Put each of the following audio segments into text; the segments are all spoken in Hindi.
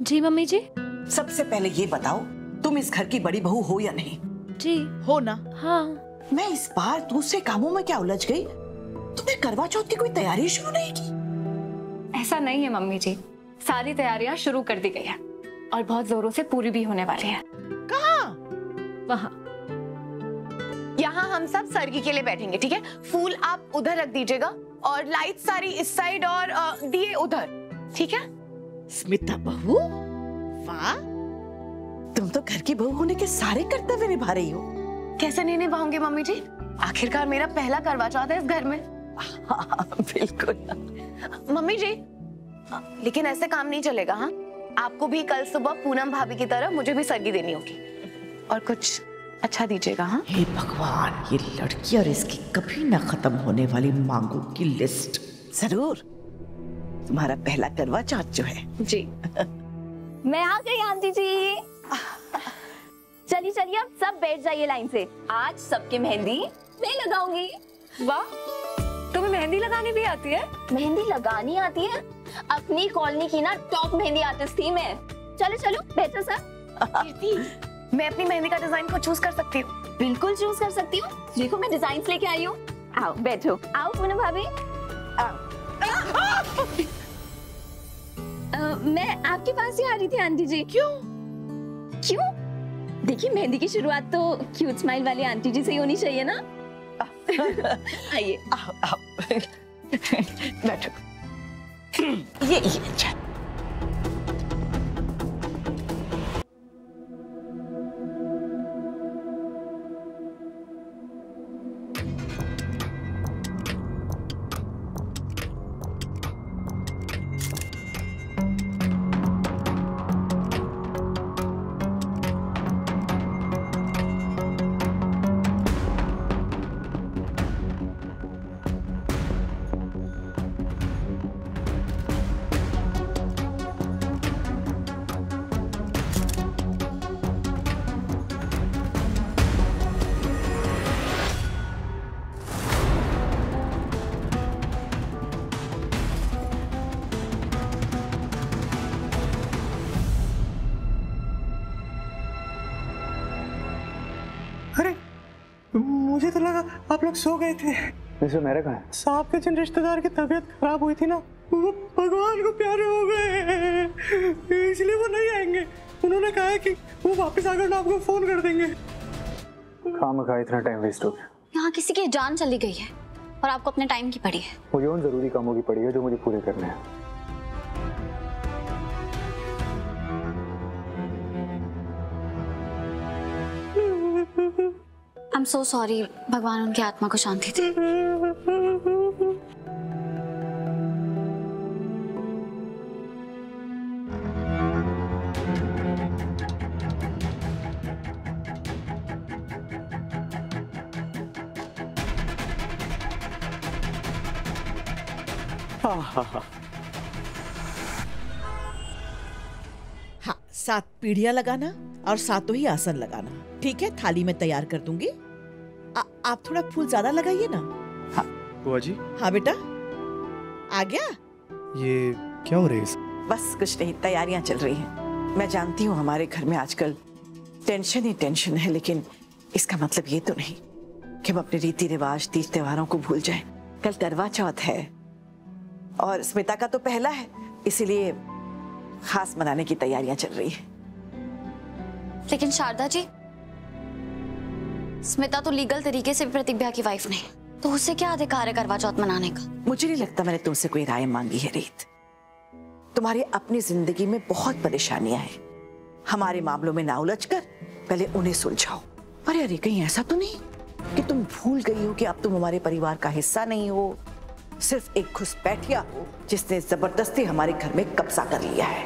जी मम्मी जी। सबसे पहले ये बताओ, तुम इस घर की बड़ी बहू हो या नहीं? जी हो ना। हाँ। मैं इस बार दूसरे कामों में क्या उलझ गई? तुमने करवा चौथ की कोई तैयारी शुरू नहीं की? ऐसा नहीं है मम्मी जी, सारी तैयारियां शुरू कर दी गई है और बहुत जोरों से पूरी भी होने वाली है। कहाँ? वहाँ। यहाँ हम सब सरगी के लिए बैठेंगे, ठीक है? फूल आप उधर रख दीजिएगा और लाइट सारी इस साइड और दिए उधर, ठीक है? स्मिता बहू, वाह, तुम तो घर की बहू होने के सारे कर्तव्य निभा रही हो। कैसे नहीं निभाऊंगी मम्मी जी? आखिरकार मेरा पहला करवा चौथ है इस घर में। हाँ, बिल्कुल। मम्मी जी, लेकिन ऐसे काम नहीं चलेगा। हाँ, आपको भी कल सुबह पूनम भाभी की तरह मुझे भी सरगी देनी होगी और कुछ अच्छा दीजिएगा। हाँ, हे भगवान, ये लड़की और इसकी कभी ना खत्म होने वाली मांगों की लिस्ट। जरूर, तुम्हारा पहला करवा चौथ जो है। जी। मैं आ गई आंटी जी। चलिए चलिए, अब सब बैठ जाइए लाइन से। आज सबकी मेहंदी मैं लगाऊंगी। वाह, तुम्हें मेहंदी लगानी भी आती है? मेहंदी लगानी आती है? अपनी कॉलोनी की ना टॉप मेहंदी आर्टिस्ट थी मैं। चलो चलो बैठो सब। मैं अपनी मेहंदी का डिजाइन को चूज कर सकती हूँ? बिल्कुल चूज कर सकती हूँ। देखो मैं डिजाइन लेके आई हूँ। आओ बैठो। आओ पूनम भाभी, आओ। मैं आपके पास ही आ रही थी आंटी जी। क्यों? क्यों? देखिए, मेहंदी की शुरुआत तो क्यूट स्माइल वाली आंटी जी से ही होनी चाहिए ना। आइए। बैठो। ये अच्छा। अरे, मुझे तो लगा आप लोग सो गए थे। वैसे मेरे कहाँ है? साहब के जिन रिश्तेदार की तबीयत खराब हुई थी ना, वो भगवान को प्यारे हो गए, इसलिए वो नहीं आएंगे। उन्होंने कहा है कि वो वापस आकर ना आपको फोन कर देंगे। खामखा इतना टाइम वेस्ट हो गया। यहाँ किसी की जान चली गई है और आपको अपने टाइम की पड़ी है। मुझे उन जरूरी कामों की पड़ी है जो मुझे पूरे करने हैं। I'm so sorry, भगवान उनकी आत्मा को शांति दे। हाँ, 7 पीढ़ियां लगाना और 7 ही आसन लगाना, ठीक है? थाली में तैयार कर दूंगी। आप थोड़ा फूल ज्यादा लगाइए ना। हाँ बुआ जी। हाँ बेटा, आ गया। ये क्या हो रहा है? बस कुछ नहीं, तैयारियां चल रही हैं। मैं जानती हूँ हमारे घर में आजकल टेंशन ही टेंशन है, लेकिन इसका मतलब ये तो नहीं कि हम अपने रीति रिवाज, तीज त्योहारों को भूल जाएं। कल करवा चौथ है और स्मिता का तो पहला है, इसीलिए खास मनाने की तैयारियां चल रही है। लेकिन शारदा जी, स्मिता तो लीगल तरीके से भी प्रतिज्ञा की वाइफ नहीं, तो उससे क्या अधिकार है करवा चौथ मनाने का? मुझे नहीं लगता मैंने तुमसे कोई राय मांगी है रीत। तुम्हारी अपनी जिंदगी में बहुत परेशानियां हैं, हमारे मामलों में ना उलझ कर पहले उन्हें सुलझाओ। अरे कहीं ऐसा तो नहीं कि तुम भूल गई हो कि अब तुम हमारे परिवार का हिस्सा नहीं हो, सिर्फ एक घुसपैठिया हो जिसने जबरदस्ती हमारे घर में कब्जा कर लिया है।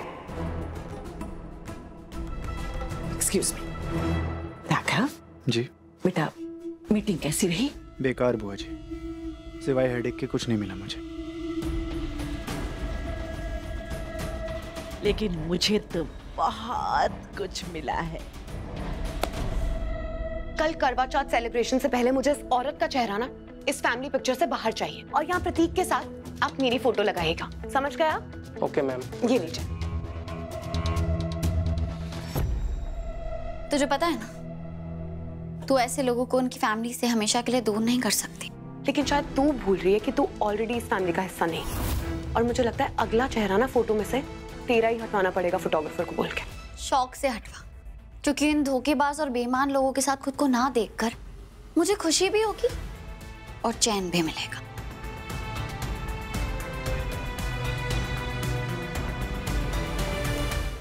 Excuse me. राघव जी बेटा, मीटिंग कैसी रही? बेकार बुआ जी, सिवाय हेडेक के कुछ नहीं मिला मुझे। लेकिन मुझे तो बहुत कुछ मिला है। कल करवा चौथ सेलिब्रेशन से पहले मुझे इस औरत का चेहरा ना इस फैमिली पिक्चर से बाहर चाहिए, और यहाँ प्रतीक के साथ आप मेरी फोटो लगाइएगा, समझ गए आप? Okay ma'am. ये लीजिए। तुझे पता है ना, तू ऐसे लोगों को उनकी फैमिली से हमेशा के लिए दूर नहीं कर सकती। लेकिन शायद तू भूल रही है कि तू ऑलरेडी इस फैमिली का हिस्सा नहीं। और मुझे लगता है अगला चेहरा ना फोटो में से तेरा ही हटवाना पड़ेगा फोटोग्राफर को बोल के। शौक से हटवा, क्योंकि इन धोखेबाज और बेईमान लोगों के साथ खुद को ना देखकर मुझे खुशी भी होगी और चैन भी मिलेगा।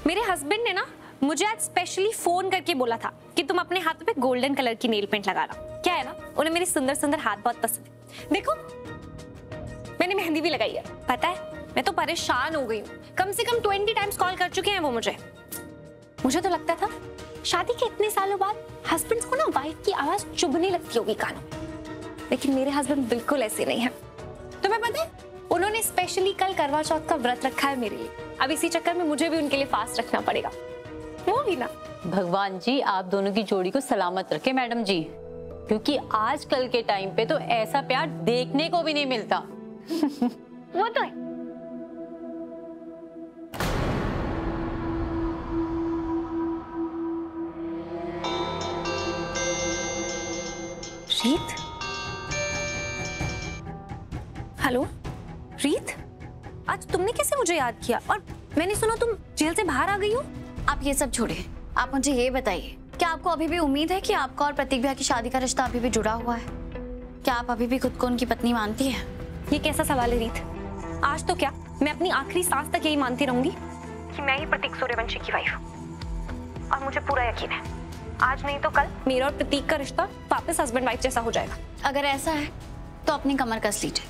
मेरे हस्बैंड ने ना मुझे आज स्पेशली फोन करके बोला था कि तुम अपने हाथों पे गोल्डन कलर की नेल पेंट लगाना। क्या है ना, उन्हें मेरे सुंदर सुंदर हाथ बहुत पसंद है। देखो मैंने मेहंदी भी लगाई है। पता है मैं तो परेशान हो गई हूँ, कम से कम 20 टाइम्स कॉल कर चुके हैं वो मुझे तो लगता था शादी के इतने सालों बाद हस्बैंड्स को ना वाइफ की आवाज चुभने लगती होगी कानों, लेकिन मेरे हस्बैंड बिल्कुल ऐसे नहीं है। तुम्हें पता है उन्होंने स्पेशली कल करवा चौथ का व्रत रखा है मेरे लिए। अब इसी चक्कर में मुझे भी उनके लिए फास्ट रखना पड़ेगा। वो भी ना, भगवान जी आप दोनों की जोड़ी को सलामत रखे मैडम जी, क्योंकि आजकल के टाइम पे तो ऐसा प्यार देखने को भी नहीं मिलता। वो तो है। रीत, हेलो रीत, आज तुमने कैसे मुझे याद किया? और मैंने सुना तुम जेल से बाहर आ गई हो। आप ये सब छोड़िए, आप मुझे ये बताइए, क्या आपको अभी भी उम्मीद है कि आपका और प्रतीक भैया की शादी का रिश्ता अभी भी जुड़ा हुआ है? क्या आप अभी भी खुद को उनकी पत्नी मानती हैं? ये कैसा सवाल है रीत? आज तो क्या, मैं अपनी आखिरी सांस तक यही मानती रहूंगी कि मैं ही प्रतीक सूर्यवंशी की वाइफ हूँ। और मुझे पूरा यकीन है आज नहीं तो कल मेरा और प्रतीक का रिश्ता वापस हस्बैंड वाइफ जैसा हो जाएगा। अगर ऐसा है तो अपनी कमर कस लीजिए,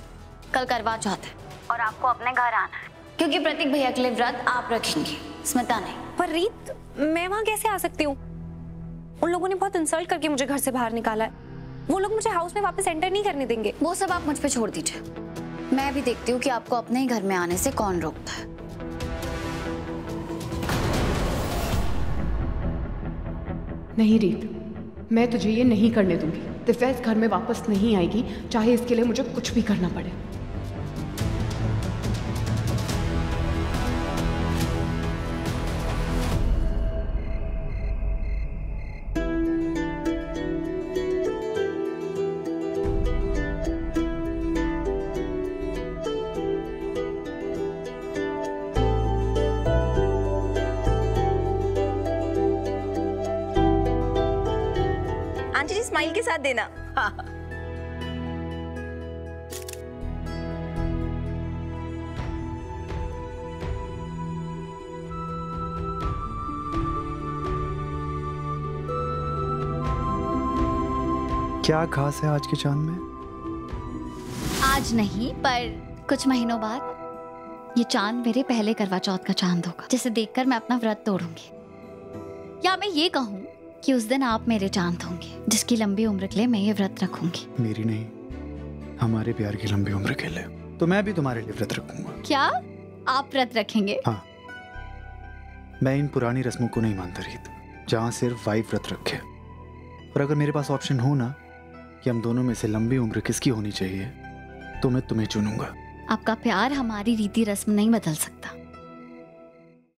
कल करवा चौथ है और आपको अपने घर आना है, क्योंकि प्रतीक भैया के लिए व्रत आप रखेंगी, स्मिता नहीं। पर रीत मैं वहां कैसे आ सकती हूँ? उन लोगों ने बहुत इंसल्ट करके मुझे घर से बाहर निकाला है। वो लोग मुझे हाउस में वापस एंटर नहीं करने देंगे। वो सब आप मुझ पे छोड़ दीजिए, मैं भी देखती हूँ कि आपको अपने ही घर में आने से कौन रोकता है। नहीं रीत, मैं तुझे ये नहीं करने दूंगी। दिव्या इस घर में वापस नहीं आएगी, चाहे इसके लिए मुझे कुछ भी करना पड़े। आंटी जी स्माइल के साथ देना। हाँ। क्या खास है आज के चांद में? आज नहीं, पर कुछ महीनों बाद ये चांद मेरे पहले करवा चौथ का चांद होगा, जिसे देखकर मैं अपना व्रत तोड़ूंगी। या मैं ये कहूँ कि उस दिन आप मेरे चांद होंगे, जिसकी लंबी उम्र के लिए मैं ये व्रत रखूंगी। मेरी नहीं, हमारे प्यार की लंबी उम्र के लिए। तो मैं भी तुम्हारे लिए व्रत रखूंगा। क्या आप व्रत रखेंगे? हाँ, मैं इन पुरानी रस्मों को नहीं मानता रीत, जहाँ सिर्फ वाइफ व्रत रखे। और अगर मेरे पास ऑप्शन हो ना कि हम दोनों में से लंबी उम्र किसकी होनी चाहिए, तो मैं तुम्हें चुनूंगा। आपका प्यार हमारी रीति रस्म नहीं बदल सकता।